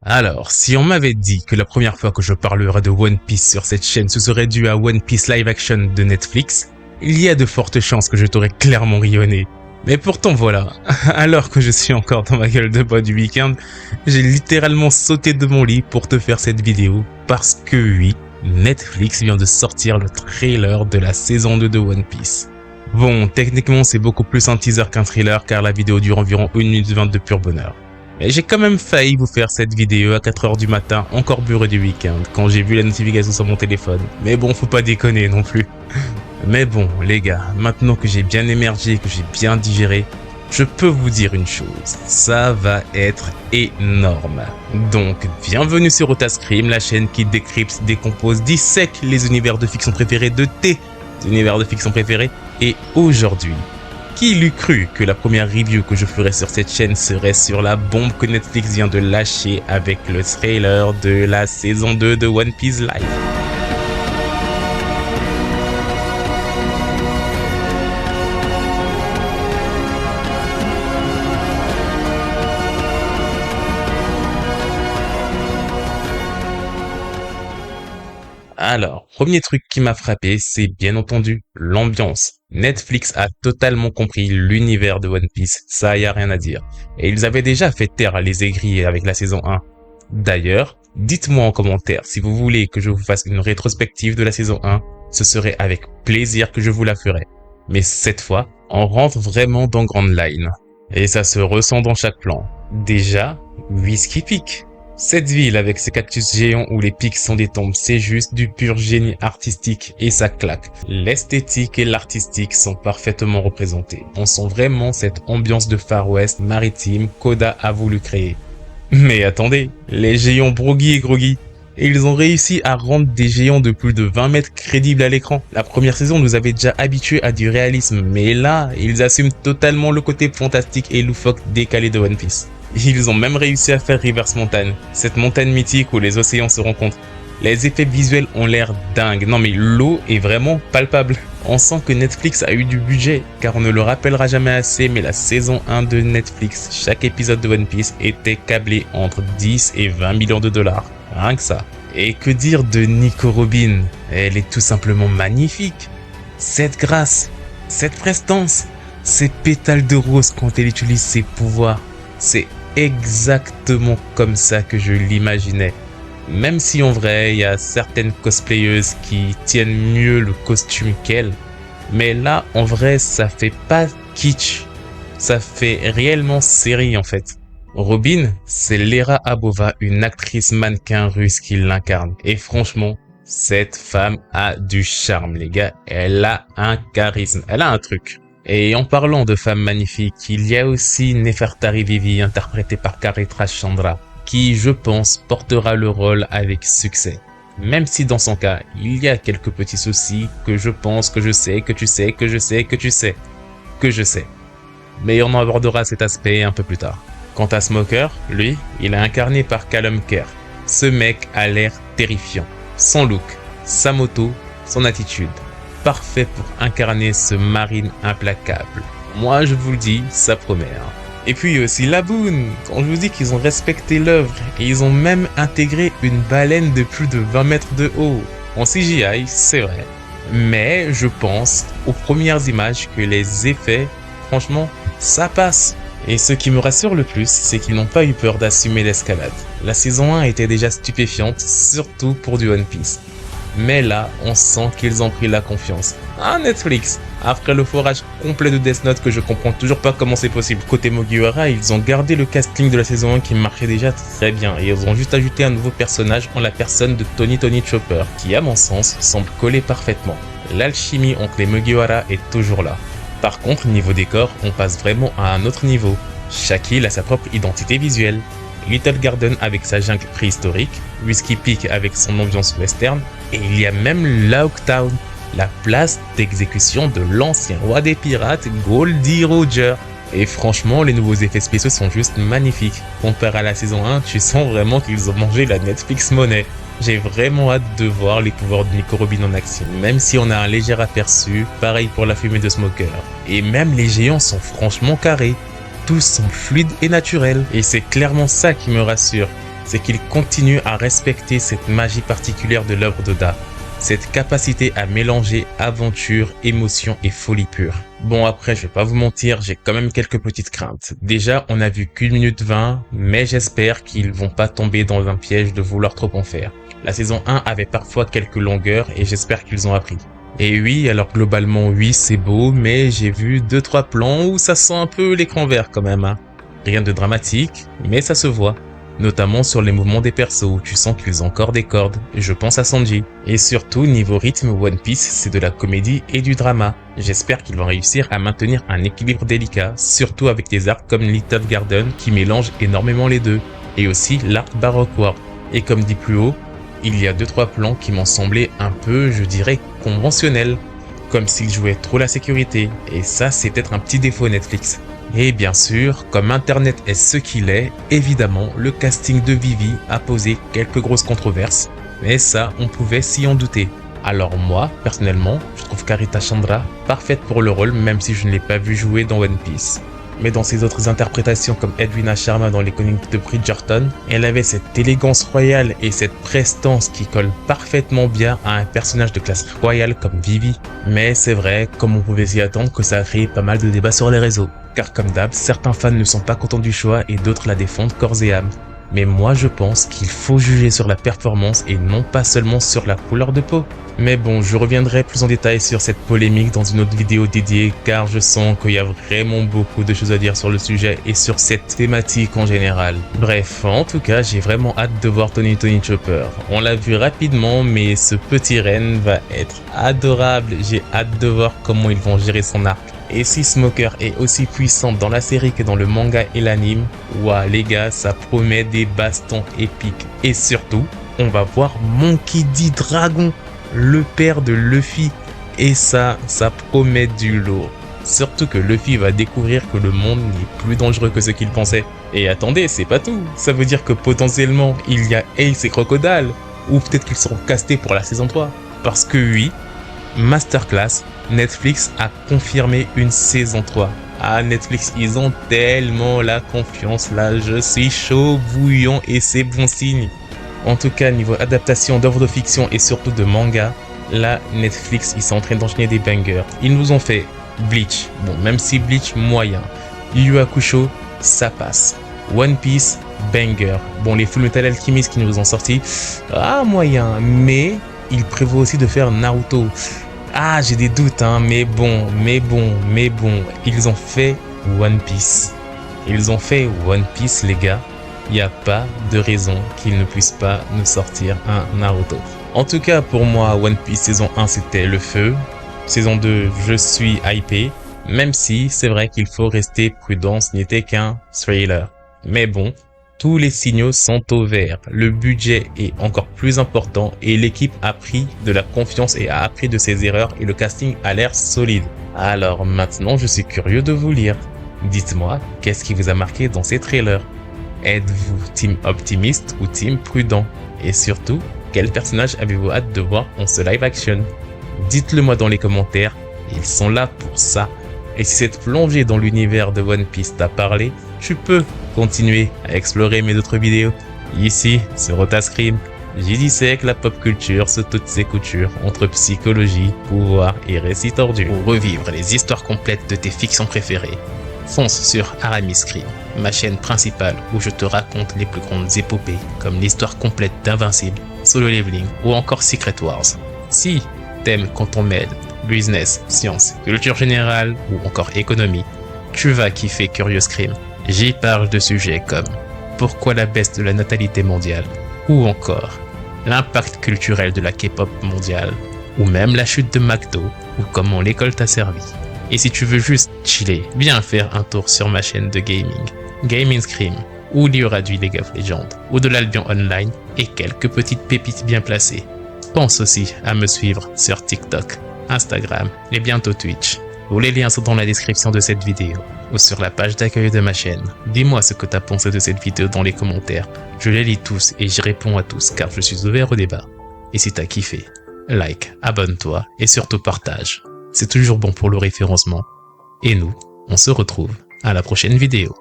Alors, si on m'avait dit que la première fois que je parlerais de One Piece sur cette chaîne ce serait dû à One Piece Live Action de Netflix, il y a de fortes chances que je t'aurais clairement rionné. Mais pourtant voilà, alors que je suis encore dans ma gueule de bois du week-end, j'ai littéralement sauté de mon lit pour te faire cette vidéo parce que oui, Netflix vient de sortir le trailer de la saison 2 de One Piece. Bon, techniquement c'est beaucoup plus un teaser qu'un thriller car la vidéo dure environ 1 minute 20 de pur bonheur. Mais j'ai quand même failli vous faire cette vidéo à 4h du matin, encore bureau du week-end, quand j'ai vu la notification sur mon téléphone. Mais bon, faut pas déconner non plus. Mais bon, les gars, maintenant que j'ai bien émergé, que j'ai bien digéré, je peux vous dire une chose, ça va être énorme. Donc, bienvenue sur Otascream, la chaîne qui décrypte, décompose, dissèque les univers de fiction préférés de tes univers de fiction préférés. Et aujourd'hui, qui l'eût cru que la première review que je ferais sur cette chaîne serait sur la bombe que Netflix vient de lâcher avec le trailer de la saison 2 de One Piece Live. Alors, premier truc qui m'a frappé, c'est bien entendu l'ambiance. Netflix a totalement compris l'univers de One Piece, ça y a rien à dire. Et ils avaient déjà fait taire les aigris avec la saison 1. D'ailleurs, dites-moi en commentaire si vous voulez que je vous fasse une rétrospective de la saison 1, ce serait avec plaisir que je vous la ferai. Mais cette fois, on rentre vraiment dans Grand Line. Et ça se ressent dans chaque plan. Déjà, Whiskey Peak. Cette ville avec ses cactus géants où les pics sont des tombes, c'est juste du pur génie artistique et ça claque. L'esthétique et l'artistique sont parfaitement représentés. On sent vraiment cette ambiance de Far West maritime qu'Oda a voulu créer. Mais attendez, les géants Brogy et Groggy, et ils ont réussi à rendre des géants de plus de 20 mètres crédibles à l'écran. La première saison nous avait déjà habitués à du réalisme, mais là, ils assument totalement le côté fantastique et loufoque décalé de One Piece. Ils ont même réussi à faire Reverse Mountain, cette montagne mythique où les océans se rencontrent. Les effets visuels ont l'air dingues, non mais l'eau est vraiment palpable. On sent que Netflix a eu du budget, car on ne le rappellera jamais assez, mais la saison 1 de Netflix, chaque épisode de One Piece était câblé entre 10 et 20 millions de dollars. Rien que ça. Et que dire de Nico Robin? Elle est tout simplement magnifique. Cette grâce, cette prestance, ces pétales de rose quand elle utilise ses pouvoirs. C'est exactement comme ça que je l'imaginais. Même si en vrai, il y a certaines cosplayeuses qui tiennent mieux le costume qu'elle. Mais là, en vrai, ça fait pas kitsch. Ça fait réellement série en fait. Robin, c'est Lera Abova, une actrice mannequin russe qui l'incarne. Et franchement, cette femme a du charme, les gars. Elle a un charisme. Elle a un truc. Et en parlant de femmes magnifiques, il y a aussi Nefertari Vivi, interprétée par Karitra Chandra, qui, je pense, portera le rôle avec succès. Même si dans son cas, il y a quelques petits soucis que je pense, que je sais, que tu sais, que je sais, que tu sais, que je sais. Mais on en abordera cet aspect un peu plus tard. Quant à Smoker, lui, il est incarné par Callum Kerr. Ce mec a l'air terrifiant. Son look, sa moto, son attitude. Parfait pour incarner ce marine implacable. Moi, je vous le dis, ça promet. Et puis aussi Laboon, quand je vous dis qu'ils ont respecté l'œuvre et ils ont même intégré une baleine de plus de 20 mètres de haut. En CGI, c'est vrai. Mais je pense aux premières images que les effets, franchement, ça passe. Et ce qui me rassure le plus, c'est qu'ils n'ont pas eu peur d'assumer l'escalade. La saison 1 était déjà stupéfiante, surtout pour du One Piece. Mais là, on sent qu'ils ont pris la confiance. Ah, Netflix! Après le forage complet de Death Note que je comprends toujours pas comment c'est possible. Côté Mugiwara, ils ont gardé le casting de la saison 1 qui marchait déjà très bien. Et ils ont juste ajouté un nouveau personnage en la personne de Tony Chopper, qui à mon sens semble coller parfaitement. L'alchimie entre les Mugiwara est toujours là. Par contre, niveau décor, on passe vraiment à un autre niveau. Chaque île a sa propre identité visuelle. Little Garden avec sa jungle préhistorique, Whiskey Peak avec son ambiance western, et il y a même Locktown, la place d'exécution de l'ancien roi des pirates Goldie Roger. Et franchement, les nouveaux effets spéciaux sont juste magnifiques. Comparé à la saison 1, tu sens vraiment qu'ils ont mangé la Netflix monnaie. J'ai vraiment hâte de voir les pouvoirs de Nico Robin en action, même si on a un léger aperçu, pareil pour la fumée de Smoker. Et même les géants sont franchement carrés. Tous sont fluides et naturels. Et c'est clairement ça qui me rassure. c'est qu'il continue à respecter cette magie particulière de l'œuvre d'Oda. Cette capacité à mélanger aventure, émotion et folie pure. Bon après, je vais pas vous mentir, j'ai quand même quelques petites craintes. Déjà, on a vu qu'1 minute 20, mais j'espère qu'ils vont pas tomber dans un piège de vouloir trop en faire. La saison 1 avait parfois quelques longueurs et j'espère qu'ils ont appris. Et oui, alors globalement oui, c'est beau, mais j'ai vu 2-3 plans où ça sent un peu l'écran vert quand même. Hein. Rien de dramatique, mais ça se voit. Notamment sur les mouvements des persos où tu sens qu'ils ont encore des cordes, je pense à Sanji. Et surtout, niveau rythme, One Piece, c'est de la comédie et du drama. J'espère qu'ils vont réussir à maintenir un équilibre délicat, surtout avec des arcs comme Little Garden qui mélangent énormément les deux, et aussi l'arc Baroque World. Et comme dit plus haut, il y a 2-3 plans qui m'ont semblé un peu, je dirais, conventionnels, comme s'ils jouaient trop la sécurité, et ça c'est peut-être un petit défaut Netflix. Et bien sûr, comme Internet est ce qu'il est, évidemment, le casting de Vivi a posé quelques grosses controverses, mais ça, on pouvait s'y en douter. Alors moi, personnellement, je trouve Karita Chandra parfaite pour le rôle, même si je ne l'ai pas vu jouer dans One Piece. Mais dans ses autres interprétations comme Edwina Sharma dans les Chroniques de Bridgerton, elle avait cette élégance royale et cette prestance qui colle parfaitement bien à un personnage de classe royale comme Vivi. Mais c'est vrai, comme on pouvait s'y attendre, que ça a créé pas mal de débats sur les réseaux. Car comme d'hab, certains fans ne sont pas contents du choix et d'autres la défendent corps et âme. Mais moi je pense qu'il faut juger sur la performance et non pas seulement sur la couleur de peau. Mais bon, je reviendrai plus en détail sur cette polémique dans une autre vidéo dédiée car je sens qu'il y a vraiment beaucoup de choses à dire sur le sujet et sur cette thématique en général. Bref, en tout cas, j'ai vraiment hâte de voir Tony Chopper. On l'a vu rapidement, mais ce petit Ren va être adorable. J'ai hâte de voir comment ils vont gérer son arc. Et si Smoker est aussi puissant dans la série que dans le manga et l'anime, ouah les gars, ça promet des bastons épiques. Et surtout, on va voir Monkey D. Dragon, le père de Luffy. Et ça promet du lourd. Surtout que Luffy va découvrir que le monde n'est plus dangereux que ce qu'il pensait. Et attendez, c'est pas tout. Ça veut dire que potentiellement, il y a Ace et Crocodile. Ou peut-être qu'ils seront castés pour la saison 3. Parce que oui, Masterclass, Netflix a confirmé une saison 3. Ah, Netflix, ils ont tellement la confiance là, je suis chaud bouillant et c'est bon signe. En tout cas, niveau adaptation d'œuvres de fiction et surtout de manga, là, Netflix, ils sont en train d'enchaîner des bangers. Ils nous ont fait Bleach, bon, même si Bleach, moyen. Yu Yu Hakusho, ça passe. One Piece, banger. Bon, les Fullmetal Alchemist qui nous ont sorti, ah, moyen, mais il prévoit aussi de faire Naruto. Ah, j'ai des doutes, hein, mais bon, ils ont fait One Piece. Ils ont fait One Piece, les gars. Il n'y a pas de raison qu'ils ne puissent pas nous sortir un Naruto. En tout cas, pour moi, One Piece saison 1, c'était le feu. Saison 2, je suis hypé. Même si, c'est vrai qu'il faut rester prudent, ce n'était qu'un thriller. Mais bon, tous les signaux sont au vert, le budget est encore plus important et l'équipe a pris de la confiance et a appris de ses erreurs et le casting a l'air solide. Alors maintenant je suis curieux de vous lire. Dites-moi, qu'est-ce qui vous a marqué dans ces trailers? Êtes-vous team optimiste ou team prudent? Et surtout, quel personnage avez-vous hâte de voir en ce live action? Dites-le moi dans les commentaires, ils sont là pour ça. Et si cette plongée dans l'univers de One Piece t'a parlé, tu peux continuer à explorer mes autres vidéos. Ici, sur Otascream, j'y dissèque la pop culture sous toutes ses coutures, entre psychologie, pouvoir et récits tordus. Pour revivre les histoires complètes de tes fictions préférées, fonce sur Aramis Scream, ma chaîne principale où je te raconte les plus grandes épopées, comme l'histoire complète d'Invincible, Solo Leveling ou encore Secret Wars. Si t'aimes quand on mêle business, science, culture générale ou encore économie, tu vas kiffer Curious Scream. J'y parle de sujets comme pourquoi la baisse de la natalité mondiale, ou encore l'impact culturel de la K-pop mondiale, ou même la chute de McDo, ou comment l'école t'a servi. Et si tu veux juste chiller, viens faire un tour sur ma chaîne de gaming, Gaming Scream, où il y aura du League of Legends, ou de l'Albion Online, et quelques petites pépites bien placées. Pense aussi à me suivre sur TikTok, Instagram et bientôt Twitch. Tous les liens sont dans la description de cette vidéo ou sur la page d'accueil de ma chaîne. Dis-moi ce que t'as pensé de cette vidéo dans les commentaires. Je les lis tous et j'y réponds à tous car je suis ouvert au débat. Et si t'as kiffé, like, abonne-toi et surtout partage. C'est toujours bon pour le référencement. Et nous, on se retrouve à la prochaine vidéo.